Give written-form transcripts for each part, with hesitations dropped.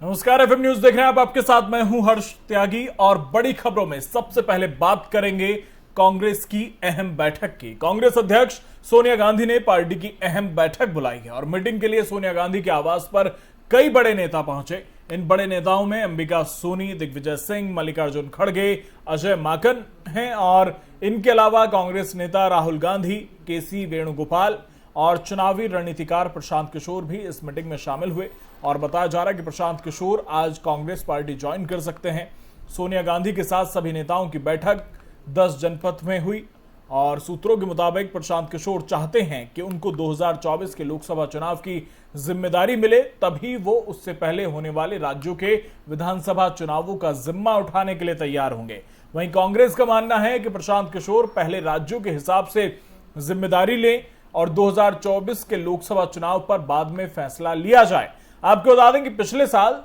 नमस्कार, FM news देख रहे हैं आप। आपके साथ मैं हूं हर्ष त्यागी और बड़ी खबरों में सबसे पहले बात करेंगे कांग्रेस की अहम बैठक की। कांग्रेस अध्यक्ष सोनिया गांधी ने पार्टी की अहम बैठक बुलाई है और मीटिंग के लिए सोनिया गांधी के आवास पर कई बड़े नेता पहुंचे। इन बड़े नेताओं में अंबिका सोनी, दिग्विजय सिंह, मल्लिकार्जुन खड़गे, अजय माकन हैं और इनके अलावा कांग्रेस नेता राहुल गांधी, केसी वेणुगोपाल और चुनावी रणनीतिकार प्रशांत किशोर भी इस मीटिंग में शामिल हुए। और बताया जा रहा है कि प्रशांत किशोर आज कांग्रेस पार्टी ज्वाइन कर सकते हैं। सोनिया गांधी के साथ सभी नेताओं की बैठक 10 जनपथ में हुई और सूत्रों के मुताबिक प्रशांत किशोर चाहते हैं कि उनको 2024 के लोकसभा चुनाव की जिम्मेदारी मिले, तभी वो उससे पहले होने वाले राज्यों के विधानसभा चुनावों का जिम्मा उठाने के लिए तैयार होंगे। वहीं कांग्रेस का मानना है कि प्रशांत किशोर पहले राज्यों के हिसाब से जिम्मेदारी लें और 2024 के लोकसभा चुनाव पर बाद में फैसला लिया जाए। आपको बता दें कि पिछले साल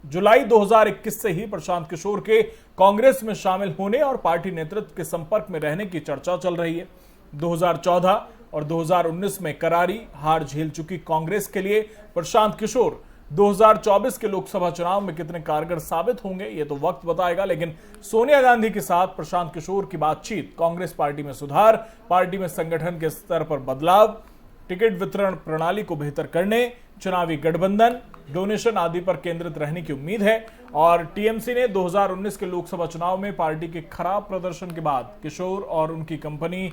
जुलाई 2021 से ही प्रशांत किशोर के कांग्रेस में शामिल होने और पार्टी नेतृत्व के संपर्क में रहने की चर्चा चल रही है। 2014 और 2019 में करारी हार झेल चुकी कांग्रेस के लिए प्रशांत किशोर 2024 के लोकसभा चुनाव में कितने कारगर साबित होंगे ये तो वक्त बताएगा। लेकिन सोनिया गांधी के साथ प्रशांत किशोर की बातचीत कांग्रेस पार्टी में सुधार, पार्टी में संगठन के स्तर पर बदलाव, टिकट वितरण प्रणाली को बेहतर करने, चुनावी गठबंधन, डोनेशन आदि पर केंद्रित रहने की उम्मीद है। और टीएमसी ने 2019 के लोकसभा चुनाव में पार्टी के खराब प्रदर्शन के बाद किशोर और उनकी कंपनी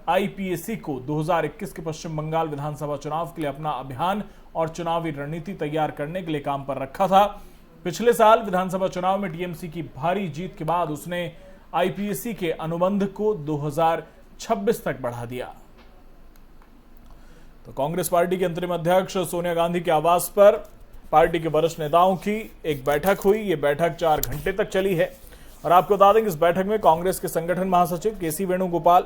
आईपीएसी को 2021 के पश्चिम बंगाल विधानसभा चुनाव के लिए अपना अभियान और चुनावी रणनीति तैयार करने के लिए काम पर रखा था। पिछले साल विधानसभा चुनाव में टीएमसी की भारी जीत के बाद उसने आईपीएसी के अनुबंध को 2026 तक बढ़ा दिया। तो कांग्रेस पार्टी के अंतरिम अध्यक्ष सोनिया गांधी के आवास पर पार्टी के वरिष्ठ नेताओं की एक बैठक हुई। ये बैठक 4 घंटे तक चली है और आपको बता दें कि इस बैठक में कांग्रेस के संगठन महासचिव केसी वेणुगोपाल,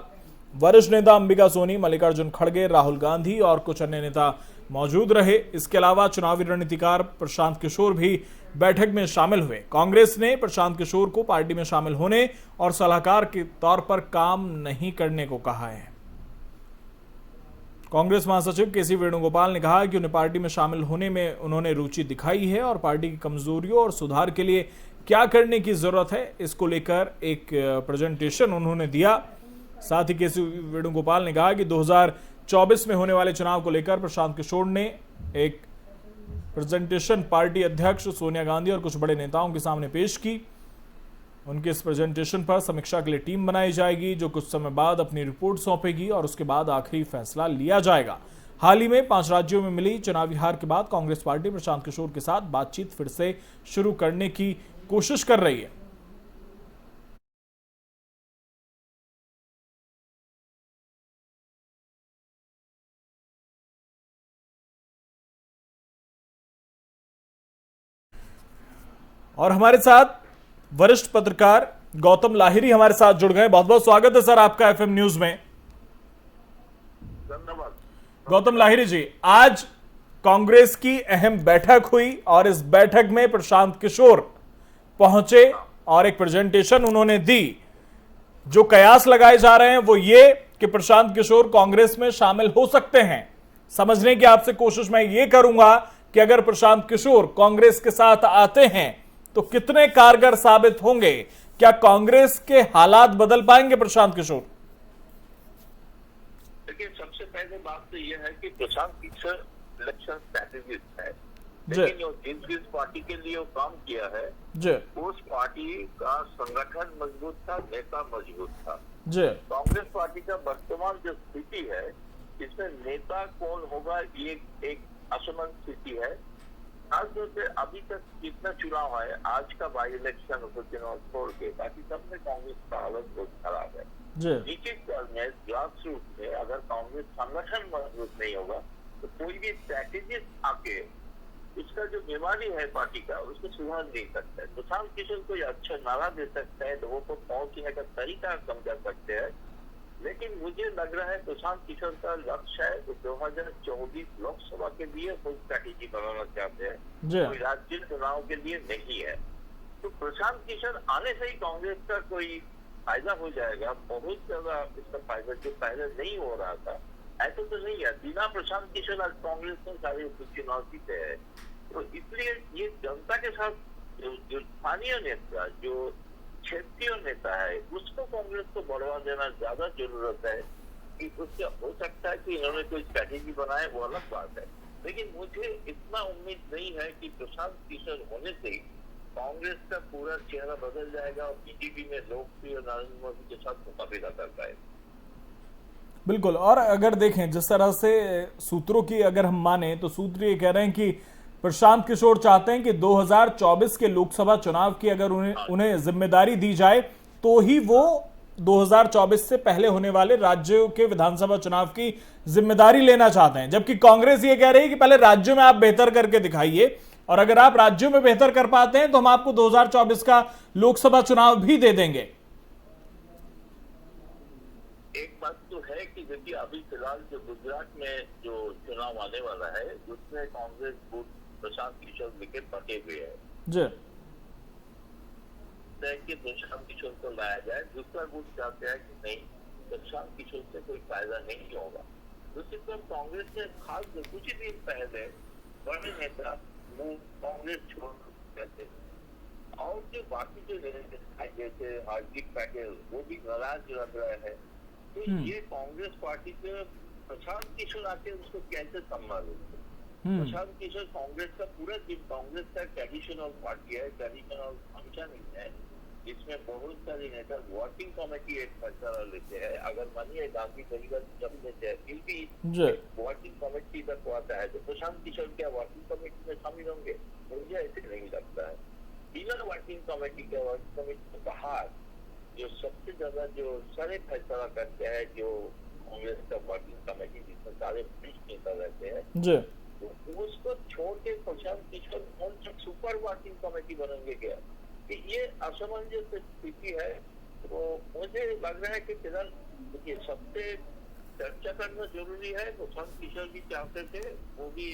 वरिष्ठ नेता अंबिका सोनी, मल्लिकार्जुन खड़गे, राहुल गांधी और कुछ अन्य नेता मौजूद रहे। इसके अलावा चुनावी रणनीतिकार प्रशांत किशोर भी बैठक में शामिल हुए। कांग्रेस ने प्रशांत किशोर को पार्टी में शामिल होने और सलाहकार के तौर पर काम नहीं करने को कहा है। कांग्रेस महासचिव केसी वेणुगोपाल ने कहा कि उन्हें पार्टी में शामिल होने में उन्होंने रुचि दिखाई है और पार्टी की कमजोरियों और सुधार के लिए क्या करने की जरूरत है इसको लेकर एक प्रेजेंटेशन उन्होंने दिया। साथ ही केसी वेणुगोपाल ने कहा कि 2024 में होने वाले चुनाव को लेकर प्रशांत किशोर ने एक प्रेजेंटेशन पार्टी अध्यक्ष सोनिया गांधी और कुछ बड़े नेताओं के सामने पेश की। उनके इस प्रेजेंटेशन पर समीक्षा के लिए टीम बनाई जाएगी जो कुछ समय बाद अपनी रिपोर्ट सौंपेगी और उसके बाद आखिरी फैसला लिया जाएगा। हाल ही में 5 राज्यों में मिली चुनावी हार के बाद कांग्रेस पार्टी प्रशांत किशोर के साथ बातचीत फिर से शुरू करने की कोशिश कर रही है। और हमारे साथ वरिष्ठ पत्रकार गौतम लाहिरी हमारे साथ जुड़ गए। बहुत बहुत स्वागत है सर आपका एफएम न्यूज में। धन्यवाद। गौतम लाहिरी जी, आज कांग्रेस की अहम बैठक हुई और इस बैठक में प्रशांत किशोर पहुंचे और एक प्रेजेंटेशन उन्होंने दी। जो कयास लगाए जा रहे हैं वो ये कि प्रशांत किशोर कांग्रेस में शामिल हो सकते हैं। समझने की आपसे कोशिश मैं ये करूंगा कि अगर प्रशांत किशोर कांग्रेस के साथ आते हैं तो कितने कारगर साबित होंगे? क्या कांग्रेस के हालात बदल पाएंगे प्रशांत किशोर? देखिए, सबसे पहले बात तो यह है कि प्रशांत किशोर इलेक्शन स्ट्रैटेजिस्ट है, लेकिन जिस पार्टी के लिए वो काम किया है उस पार्टी का संगठन मजबूत था, नेता मजबूत था। कांग्रेस पार्टी का वर्तमान जो स्थिति है इसमें नेता कौन होगा ये एक असमान स्थिति है। खासतौर से अभी तक जितना चुनाव है, आज का बाई इलेक्शन उपचुनाव छोड़ के बाकी सब में कांग्रेस का हालत बहुत खराब है। नीचे स्तर में ग्रास रूट में अगर कांग्रेस संगठन मजबूत नहीं होगा तो कोई भी स्ट्रैटेजिस्ट आके उसका जो बीमारी है पार्टी का उसको सुधार नहीं सकता है। प्रशांत किशोर कोई अच्छा नारा दे सकता है, लोगों को पहुंचने का तरीका समझा सकते हैं, लेकिन मुझे लग रहा है प्रशांत किशोर का लक्ष्य है कि 2024 लोकसभा के लिए कोई स्ट्रैटेजी बनाना चाहते हैं, कोई राज्य चुनाव के लिए नहीं है। तो प्रशांत किशोर आने से ही कांग्रेस का कोई फायदा हो जाएगा, बहुत ज्यादा इसका फायदा जो पहले नहीं हो रहा था। ऐसा तो नहीं है, बिना प्रशांत किशोर आज कांग्रेस ने सारे उपचुनाव जीते हैं। तो इसलिए ये जनता के साथ जो स्थानीय नेता, जो क्षेत्रीय नेता है, उसको कांग्रेस को बढ़वा देना ज्यादा जरूरत है। कि उससे हो सकता है कि इन्होंने कोई स्ट्रैटेजी बनाए, वो अलग बात है, लेकिन मुझे इतना उम्मीद नहीं है कि प्रशांत किशोर होने से ही कांग्रेस का पूरा चेहरा बदल जाएगा और बीजेपी में लोकप्रिय नरेंद्र मोदी के साथ मुकाबला कर पाएगा। बिल्कुल। और अगर देखें जिस तरह से सूत्रों की अगर हम माने तो सूत्र ये कह रहे हैं कि प्रशांत किशोर चाहते हैं कि 2024 के लोकसभा चुनाव की अगर उन्हें जिम्मेदारी दी जाए तो ही वो 2024 से पहले होने वाले राज्यों के विधानसभा चुनाव की जिम्मेदारी लेना चाहते हैं, जबकि कांग्रेस ये कह रही है कि पहले राज्यों में आप बेहतर करके दिखाइए और अगर आप राज्यों में बेहतर कर पाते हैं तो हम आपको 2024 का लोकसभा चुनाव भी दे देंगे। एक बात तो है कि देखिए अभी फिलहाल जो गुजरात में जो चुनाव आने वाला है उसमें कांग्रेस बूथ प्रशांत किशोर विकेट पटे हुए है जी, कि प्रशांत किशोर को लाया जाए। दूसरा बूथ चाहते हैं कि नहीं, प्रशांत किशोर से कोई फायदा नहीं होगा। दूसरी तरफ कांग्रेस ने खास कुछ ही दिन पहले बड़े नेता कांग्रेस छोड़ कहते और जो बाकी जो जैसे हार्दिक पटेल वो भी नाराज लग रहे हैं। तो ये कांग्रेस पार्टी के प्रशांत किशोर आके उसको कैसे संभालेंगे? प्रशांत किशोर कांग्रेस का पूरा कांग्रेस का ट्रेडिशनल पार्टी है, ट्रेडिशनल फंक्शन है, जिसमें बहुत सारे नेता वर्किंग कमेटी एक फैसला लेते हैं। अगर मानिए गांधी परिवार जब लेते हैं फिर भी वर्किंग कमेटी तक आता है, तो प्रशांत किशोर क्या वर्किंग कमेटी में शामिल होंगे? मुझे ऐसे नहीं लगता है। बिना वर्किंग कमेटी के, वर्किंग कमेटी के बाहर जो सबसे ज्यादा जो सारे फैसला करते हैं, जो कांग्रेस का वर्किंग कमेटी जिसमें सारे वरिष्ठ नेता रहते हैं, तो उसको छोड़ के प्रशांत किशोर कौन सा सुपर वर्किंग कमेटी बनेंगे क्या? कि ये असमंजस स्थिति है। तो मुझे लग रहा है कि फिलहाल देखिए सबसे चर्चा करना जरूरी है। प्रशांत किशोर भी चाहते थे, वो भी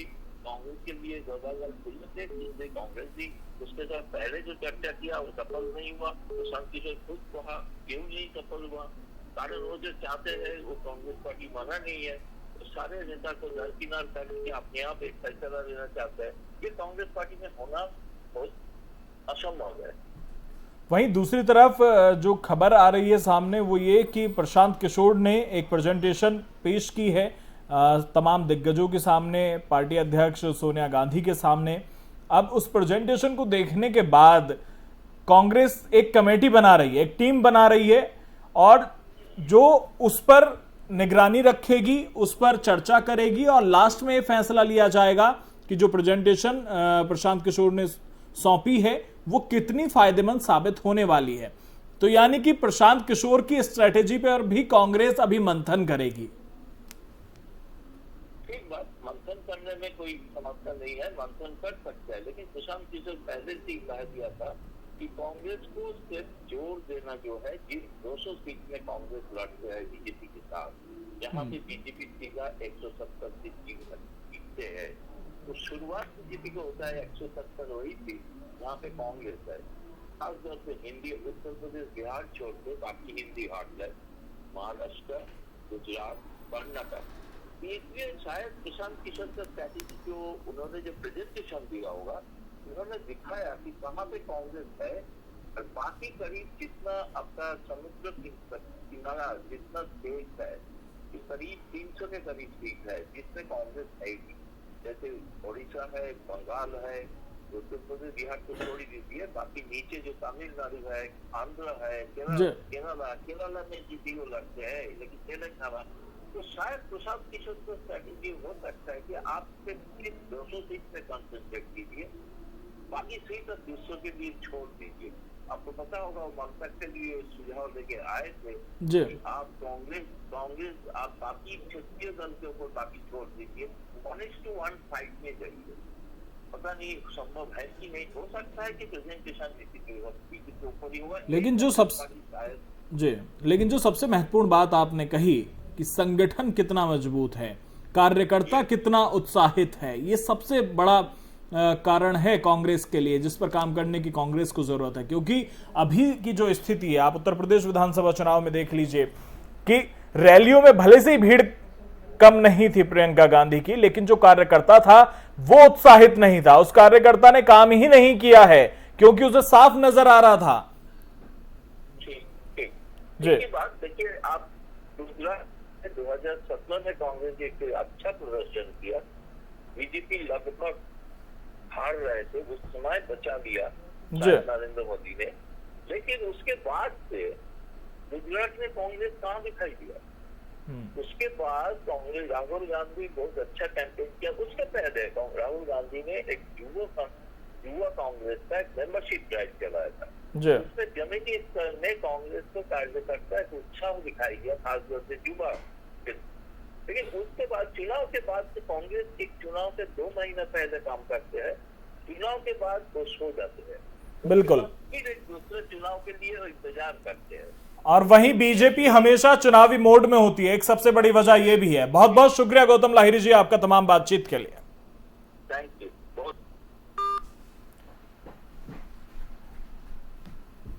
कांग्रेस के लिए गदागल खुले थे, जिससे कांग्रेस भी उसके साथ पहले जो चर्चा किया वो सफल नहीं हुआ। प्रशांत किशोर खुद कहा क्यों नहीं सफल हुआ, कारण वो जो चाहते हैं वो कांग्रेस पार्टी माना नहीं है। तो सारे नेता को दरकिनार करके अपने आप एक फैसला लेना चाहते हैं, ये कांग्रेस पार्टी में होना बहुत असंभव है। वहीं दूसरी तरफ जो खबर आ रही है सामने वो ये कि प्रशांत किशोर ने एक प्रेजेंटेशन पेश की है तमाम दिग्गजों के सामने, पार्टी अध्यक्ष सोनिया गांधी के सामने। अब उस प्रेजेंटेशन को देखने के बाद कांग्रेस एक कमेटी बना रही है, एक टीम बना रही है और जो उस पर निगरानी रखेगी, उस पर चर्चा करेगी और लास्ट में फैसला लिया जाएगा कि जो प्रेजेंटेशन प्रशांत किशोर ने सौंपी है वो कितनी फायदेमंद साबित होने वाली है। तो यानी कि प्रशांत किशोर की स्ट्रेटेजी पर भी कांग्रेस अभी मंथन करेगी। ठीक बात, मंथन करने में कोई समस्या नहीं है, मंथन कर सकता है, लेकिन प्रशांत किशोर पहले से ही कह दिया था कि कांग्रेस को सिर्फ जोर देना जो है, जिस 200 सीट में कांग्रेस लड़ते है बीजेपी के साथ, जहाँ पे बीजेपी सीधा 170 सीट जीतते हैं, तो शुरुआत बीजेपी को होता है 170 वही थी जहाँ पे कांग्रेस है। खासतौर से हिंदी, उत्तर प्रदेश बिहार छोड़ के बाकी हिंदी हाट है, महाराष्ट्र, गुजरात, कर्नाटक। इसलिए शायद प्रशांत किशोर का स्ट्रैटेजी जो उन्होंने जो प्रेजेंटेशन दिया होगा, उन्होंने दिखाया कि कहाँ पे कांग्रेस है और बाकी करीब जितना आपका समुद्र किनारा जितना देश है, करीब 300 के करीब सीट है जिसमें कांग्रेस है। जैसे ओडिशा है, बंगाल है, उत्तर प्रदेश बिहार को छोड़ी दीजिए, बाकी नीचे जो तमिलनाडु है, आंध्र है, केरला में जीपीओ लगते हैं, लेकिन तेलंगाना, तो शायद प्रशांत किशोर का स्ट्रैटेजी हो सकता है कि आप सिर्फ 200 सीट में कंसंट्रेट कीजिए, बाकी सीट और दूसरों के लिए छोड़ दीजिए। आपको पता होगा वो ममता के लिए सुझाव लेके आए थे कि आप कांग्रेस आप बाकी क्षेत्रीय दल के ऊपर बाकी छोड़ दीजिए, 1:1 फाइट में जाइए। पता नहीं संभव है कि नहीं, हो सकता है कि प्रेजेंटेशन बीजेपी के ऊपर ही होगा। लेकिन जो सबसे महत्वपूर्ण बात आपने कही कि संगठन कितना मजबूत है, कार्यकर्ता कितना उत्साहित है, ये सबसे बड़ा कारण है कांग्रेस के लिए, जिस पर काम करने की कांग्रेस को जरूरत है। क्योंकि अभी की जो स्थिति है, आप उत्तर प्रदेश विधानसभा चुनाव में देख लीजिए कि रैलियों में भले से ही भीड़ कम नहीं थी प्रियंका गांधी की, लेकिन जो कार्यकर्ता था वो उत्साहित नहीं था। उस कार्यकर्ता ने काम ही नहीं किया है क्योंकि उसे साफ नजर आ रहा था। जी बात देखिए, आप 2017 में कांग्रेस ने एक अच्छा प्रदर्शन किया, बीजेपी लगभग हार रहे थे, उस समय बचा दिया नरेंद्र मोदी ने। लेकिन उसके बाद से गुजरात में कांग्रेस कहाँ दिखाई दिया? उसके बाद कांग्रेस, राहुल गांधी बहुत अच्छा कैंपेन किया। उसके पहले राहुल गांधी ने एक युवा कांग्रेस का एक मेंबरशिप ड्राइव चलाया था, उसमें जमीनी स्तर में कांग्रेस को कार्यकर्ता एक उत्साह दिखाई दिया, खासतौर से युवा। लेकिन उसके बाद चुनाव के बाद से कांग्रेस एक चुनाव से 2 महीना पहले काम करते हैं, चुनाव के बाद वो सो जाते हैं, बिल्कुल फिर एक दूसरे चुनाव के लिए इंतजार करते हैं। और वहीं बीजेपी हमेशा चुनावी मोड में होती है, एक सबसे बड़ी वजह यह भी है। बहुत बहुत शुक्रिया गौतम लाहिरी जी आपका तमाम बातचीत के लिए। Thank you.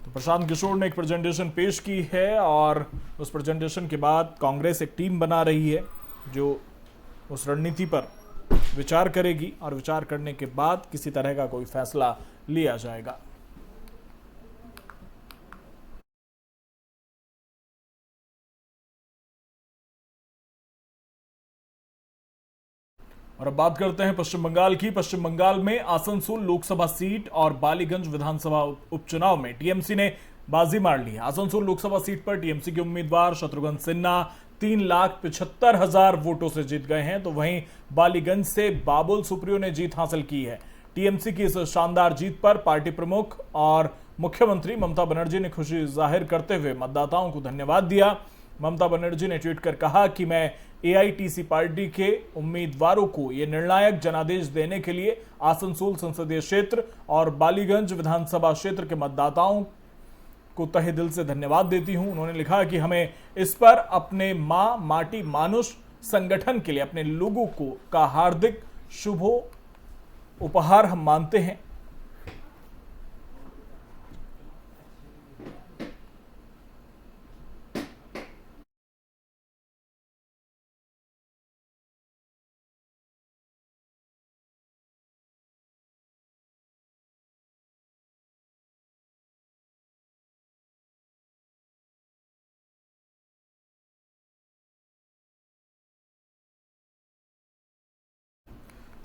तो प्रशांत किशोर ने एक प्रेजेंटेशन पेश की है और उस प्रेजेंटेशन के बाद कांग्रेस एक टीम बना रही है जो उस रणनीति पर विचार करेगी और विचार करने के बाद किसी तरह का कोई फैसला लिया जाएगा। और अब बात करते हैं पश्चिम बंगाल की। पश्चिम बंगाल में आसनसोल लोकसभा सीट और बालीगंज विधानसभा उपचुनाव में टीएमसी ने बाजी मार ली है। आसनसोल लोकसभा सीट पर टीएमसी के उम्मीदवार शत्रुघ्न सिन्हा 3,75,000 वोटों से जीत गए हैं, तो वहीं बालीगंज से बाबुल सुप्रियो ने जीत हासिल की है। टीएमसी की इस शानदार जीत पर पार्टी प्रमुख और मुख्यमंत्री ममता बनर्जी ने खुशी जाहिर करते हुए मतदाताओं को धन्यवाद दिया। ममता बनर्जी ने ट्वीट कर कहा कि मैं एआईटीसी पार्टी के उम्मीदवारों को ये निर्णायक जनादेश देने के लिए आसनसोल संसदीय क्षेत्र और बालीगंज विधानसभा क्षेत्र के मतदाताओं को तहे दिल से धन्यवाद देती हूं। उन्होंने लिखा कि हमें इस पर अपने मां माटी मानुष संगठन के लिए अपने लोगों को का हार्दिक शुभ उपहार हम मानते हैं।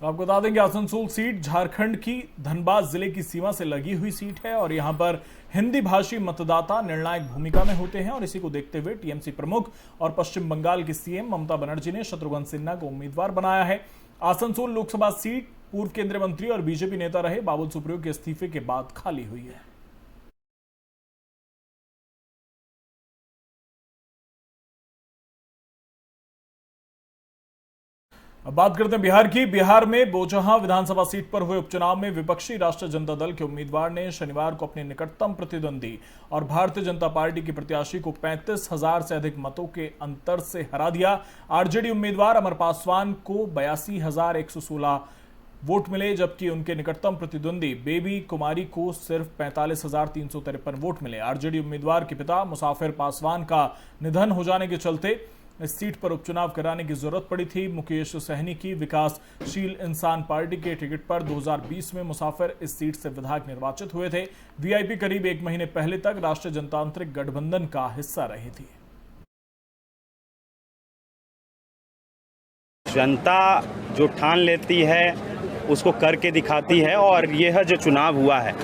तो आपको बता दें कि आसनसोल सीट झारखंड की धनबाद जिले की सीमा से लगी हुई सीट है और यहां पर हिंदी भाषी मतदाता निर्णायक भूमिका में होते हैं और इसी को देखते हुए टीएमसी प्रमुख और पश्चिम बंगाल की सीएम ममता बनर्जी ने शत्रुघ्न सिन्हा को उम्मीदवार बनाया है। आसनसोल लोकसभा सीट पूर्व केंद्रीय मंत्री और बीजेपी नेता रहे बाबुल सुप्रियो के इस्तीफे के बाद खाली हुई है। अब बात करते हैं बिहार की। बिहार में बोचहां विधानसभा सीट पर हुए उपचुनाव में विपक्षी राष्ट्रीय जनता दल के उम्मीदवार ने शनिवार को अपने निकटतम प्रतिद्वंदी और भारतीय जनता पार्टी की प्रत्याशी को 35,000 से अधिक मतों के अंतर से हरा दिया। आरजेडी उम्मीदवार अमर पासवान को 82,116 वोट मिले, जबकि उनके निकटतम प्रतिद्वंदी बेबी कुमारी को सिर्फ 45,353 वोट मिले। आरजेडी उम्मीदवार के पिता मुसाफिर पासवान का निधन हो जाने के चलते इस सीट पर उपचुनाव कराने की जरूरत पड़ी थी। मुकेश सहनी की विकासशील इंसान पार्टी के टिकट पर 2020 में मुसाफिर इस सीट से विधायक निर्वाचित हुए थे। वीआईपी करीब 1 महीने पहले तक राष्ट्रीय जनतांत्रिक गठबंधन का हिस्सा रही थी। जनता जो ठान लेती है उसको करके दिखाती है और यह जो चुनाव हुआ है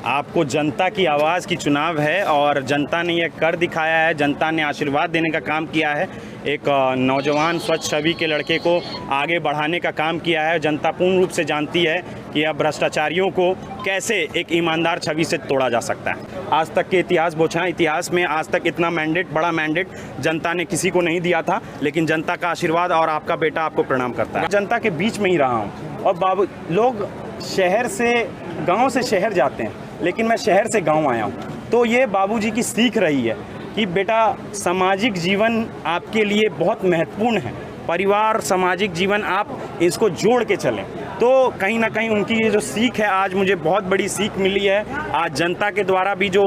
आपको जनता की आवाज़ की चुनाव है और जनता ने यह कर दिखाया है। जनता ने आशीर्वाद देने का काम किया है, एक नौजवान स्वच्छ छवि के लड़के को आगे बढ़ाने का काम किया है। जनता पूर्ण रूप से जानती है कि अब भ्रष्टाचारियों को कैसे एक ईमानदार छवि से तोड़ा जा सकता है। आज तक के इतिहास में आज तक इतना बड़ा मैंडेट जनता ने किसी को नहीं दिया था, लेकिन जनता का आशीर्वाद और आपका बेटा आपको प्रणाम करता है। जनता के बीच में ही रहा हूँ और बाबू लोग शहर से गाँव से शहर जाते हैं, लेकिन मैं शहर से गांव आया हूं, तो ये बाबूजी की सीख रही है कि बेटा सामाजिक जीवन आपके लिए बहुत महत्वपूर्ण है। परिवार सामाजिक जीवन आप इसको जोड़ के चलें। तो कहीं ना कहीं उनकी ये जो सीख है, आज मुझे बहुत बड़ी सीख मिली है। आज जनता के द्वारा भी जो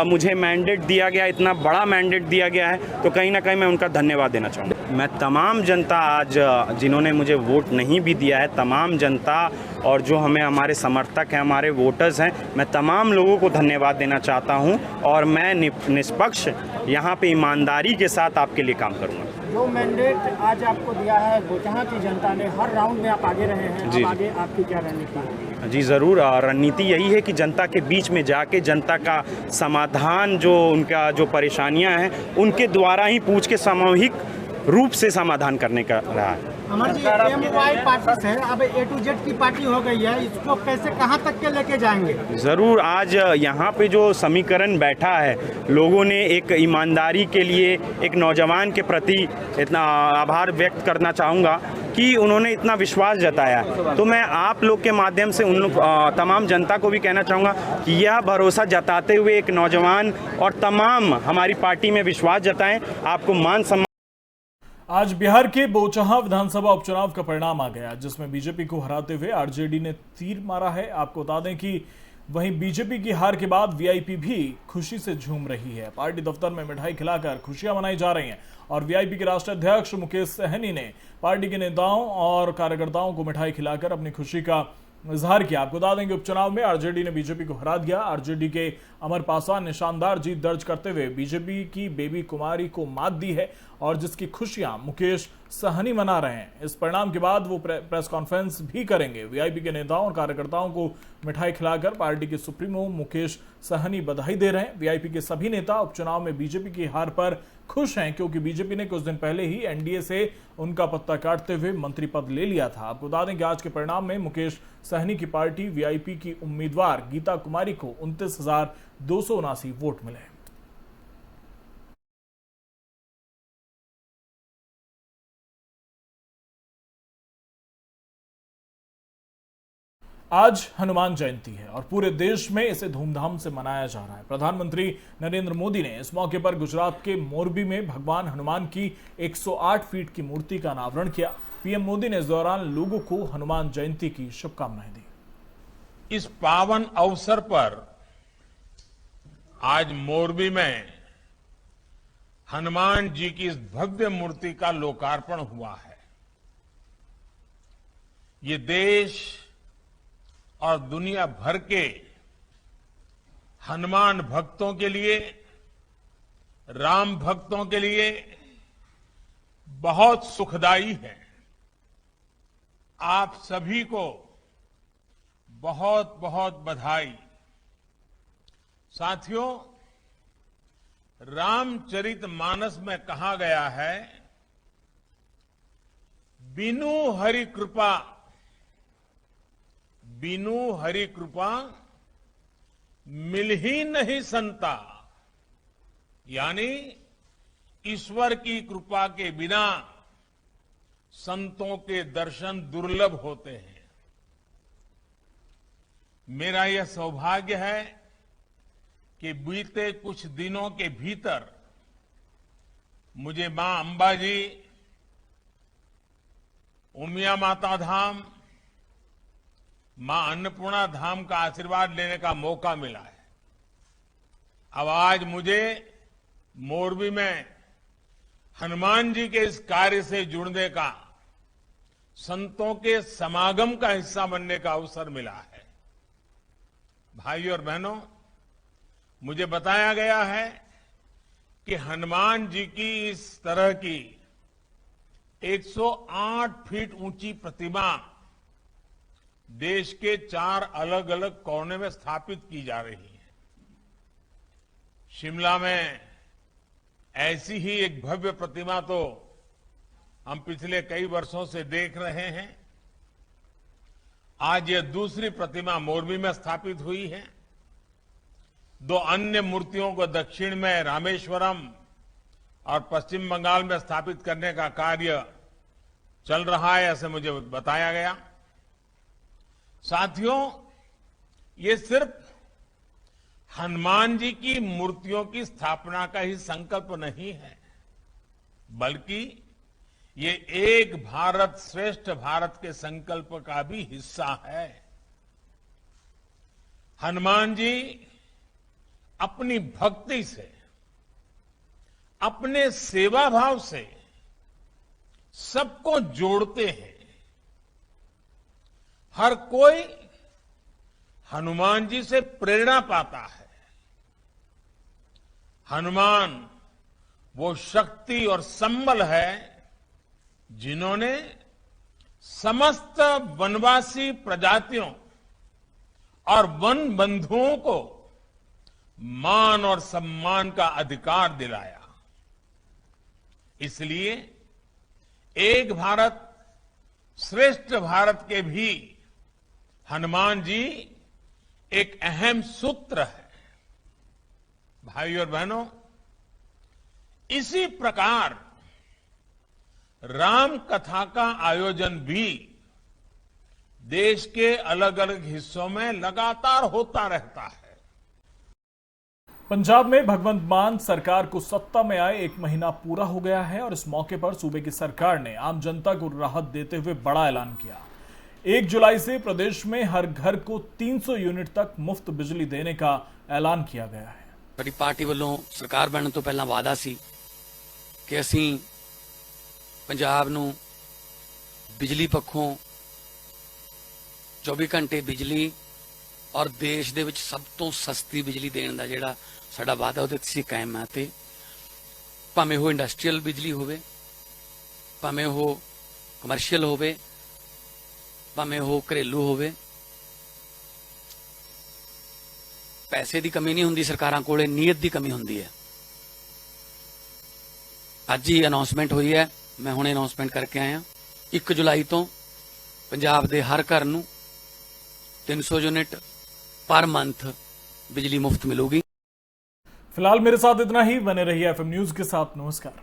मुझे मैंडेट दिया गया, इतना बड़ा मैंडेट दिया गया है, तो कहीं ना कहीं मैं उनका धन्यवाद देना चाहूँगा। मैं तमाम जनता, आज जिन्होंने मुझे वोट नहीं भी दिया है, तमाम जनता और जो हमारे समर्थक हैं, हमारे वोटर्स हैं, मैं तमाम लोगों को धन्यवाद देना चाहता हूं और मैं निष्पक्ष यहाँ पे ईमानदारी के साथ आपके लिए काम करूँगा। जो मैंडेट आज आपको दिया है, यहाँ की जनता ने, हर राउंड में आप आगे रहे हैं, अब आगे आपकी क्या रणनीति है? जी ज़रूर, रणनीति यही है कि जनता के बीच में जाके जनता का समाधान, जो उनका जो परेशानियां हैं, उनके द्वारा ही पूछ के सामूहिक रूप से समाधान करने का रहा है। अमर जी, MY पार्टी से अब A to Z की पार्टी हो गई है, इसको कैसे कहां तक के लेके जाएंगे? ज़रूर, आज यहाँ पे जो समीकरण बैठा है, लोगों ने एक ईमानदारी के लिए, एक नौजवान के प्रति इतना आभार व्यक्त करना चाहूँगा कि उन्होंने इतना विश्वास जताया। तो मैं आप लोग के माध्यम से उन तमाम जनता को भी कहना चाहूँगा कि यह भरोसा जताते हुए एक नौजवान और तमाम हमारी पार्टी में विश्वास जताएं, आपको मान सम्मान। आज बिहार के बोचहा विधानसभा उपचुनाव का परिणाम आ गया, जिसमें बीजेपी को हराते हुए आरजेडी ने तीर मारा है। आपको बता दें कि वहीं बीजेपी की हार के बाद वीआईपी भी खुशी से झूम रही है। पार्टी दफ्तर में मिठाई खिलाकर खुशियां मनाई जा रही हैं और वीआईपी के राष्ट्रीय अध्यक्ष मुकेश सहनी ने पार्टी के नेताओं और कार्यकर्ताओं को मिठाई खिलाकर अपनी खुशी का इजहार किया। आपको बता दें कि उपचुनाव में आरजेडी ने बीजेपी को हरा दिया। आरजेडी के अमर पासवान ने शानदार जीत दर्ज करते हुए बीजेपी की बेबी कुमारी को मात दी है और जिसकी खुशियां मुकेश सहनी मना रहे हैं। इस परिणाम के बाद वो प्रेस कॉन्फ्रेंस भी करेंगे। वीआईपी के नेताओं और कार्यकर्ताओं को मिठाई खिलाकर पार्टी के सुप्रीमो मुकेश सहनी बधाई दे रहे हैं। वीआईपी के सभी नेता उपचुनाव में बीजेपी की हार पर खुश हैं, क्योंकि बीजेपी ने कुछ दिन पहले ही एनडीए से उनका पत्ता काटते हुए मंत्री पद ले लिया था। आपको बता दें कि आज के परिणाम में मुकेश सहनी की पार्टी वीआईपी की उम्मीदवार गीता कुमारी को 29,279 वोट मिले। आज हनुमान जयंती है और पूरे देश में इसे धूमधाम से मनाया जा रहा है। प्रधानमंत्री नरेंद्र मोदी ने इस मौके पर गुजरात के मोरबी में भगवान हनुमान की 108 फीट की मूर्ति का अनावरण किया। पीएम मोदी ने इस दौरान लोगों को हनुमान जयंती की शुभकामनाएं दी। इस पावन अवसर पर आज मोरबी में हनुमान जी की इस भव्य मूर्ति का लोकार्पण हुआ है। ये देश और दुनिया भर के हनुमान भक्तों के लिए, राम भक्तों के लिए बहुत सुखदाई है। आप सभी को बहुत बहुत बधाई। साथियों, रामचरितमानस में कहा गया है, बिनु हरि कृपा, बिनु हरि कृपा मिल ही नहीं संता। यानी ईश्वर की कृपा के बिना संतों के दर्शन दुर्लभ होते हैं। मेरा यह सौभाग्य है कि बीते कुछ दिनों के भीतर मुझे मां अंबाजी, उमिया माता धाम, मां अन्नपूर्णा धाम का आशीर्वाद लेने का मौका मिला है। अब आज मुझे मोरबी में हनुमान जी के इस कार्य से जुड़ने का, संतों के समागम का हिस्सा बनने का अवसर मिला है। भाइयों और बहनों, मुझे बताया गया है कि हनुमान जी की इस तरह की 108 फीट ऊंची प्रतिमा देश के 4 अलग अलग कोने में स्थापित की जा रही है। शिमला में ऐसी ही एक भव्य प्रतिमा तो हम पिछले कई वर्षों से देख रहे हैं। आज यह दूसरी प्रतिमा मोरबी में स्थापित हुई है। 2 अन्य मूर्तियों को दक्षिण में रामेश्वरम और पश्चिम बंगाल में स्थापित करने का कार्य चल रहा है, ऐसे मुझे बताया गया। साथियों, ये सिर्फ हनुमान जी की मूर्तियों की स्थापना का ही संकल्प नहीं है, बल्कि ये एक भारत श्रेष्ठ भारत के संकल्प का भी हिस्सा है। हनुमान जी अपनी भक्ति से, अपने सेवा भाव से सबको जोड़ते हैं। हर कोई हनुमान जी से प्रेरणा पाता है। हनुमान वो शक्ति और संबल है जिन्होंने समस्त वनवासी प्रजातियों और वन बंधुओं को मान और सम्मान का अधिकार दिलाया। इसलिए एक भारत श्रेष्ठ भारत के भी हनुमान जी एक अहम सूत्र है। भाइयों और बहनों, इसी प्रकार राम कथा का आयोजन भी देश के अलग अलग हिस्सों में लगातार होता रहता है। पंजाब में भगवंत मान सरकार को सत्ता में आए 1 महीना पूरा हो गया है और इस मौके पर सूबे की सरकार ने आम जनता को राहत देते हुए बड़ा ऐलान किया। 1 जुलाई से प्रदेश में हर घर को 300 यूनिट तक मुफ्त बिजली देने का ऐलान किया गया है। साडी पार्टी वालों सरकार बनने तो पहला वादा सी कि असीं पंजाब नूं बिजली पक्षों 24 घंटे बिजली और देश दे विच सब तो सस्ती बिजली देने का जिहड़ा साडा वादा उहदे ते कायम है। ते भावें वो इंडस्ट्रीयल बिजली होवे, भावें वो कमर्शियल होवे, भावें वो घरेलू होवे, पैसे की कमी नहीं हुंदी सरकारां कोले, नीयत की कमी हुंदी है। अज ही अनाउंसमेंट हुई है, मैं हुणे अनाउंसमेंट करके आया। 1 जुलाई तो पंजाब दे हर घर नूं 300 यूनिट पर मंथ बिजली मुफ्त मिलूगी। फिलहाल मेरे साथ इतना ही। बने रहिए FM न्यूज के साथ। नमस्कार।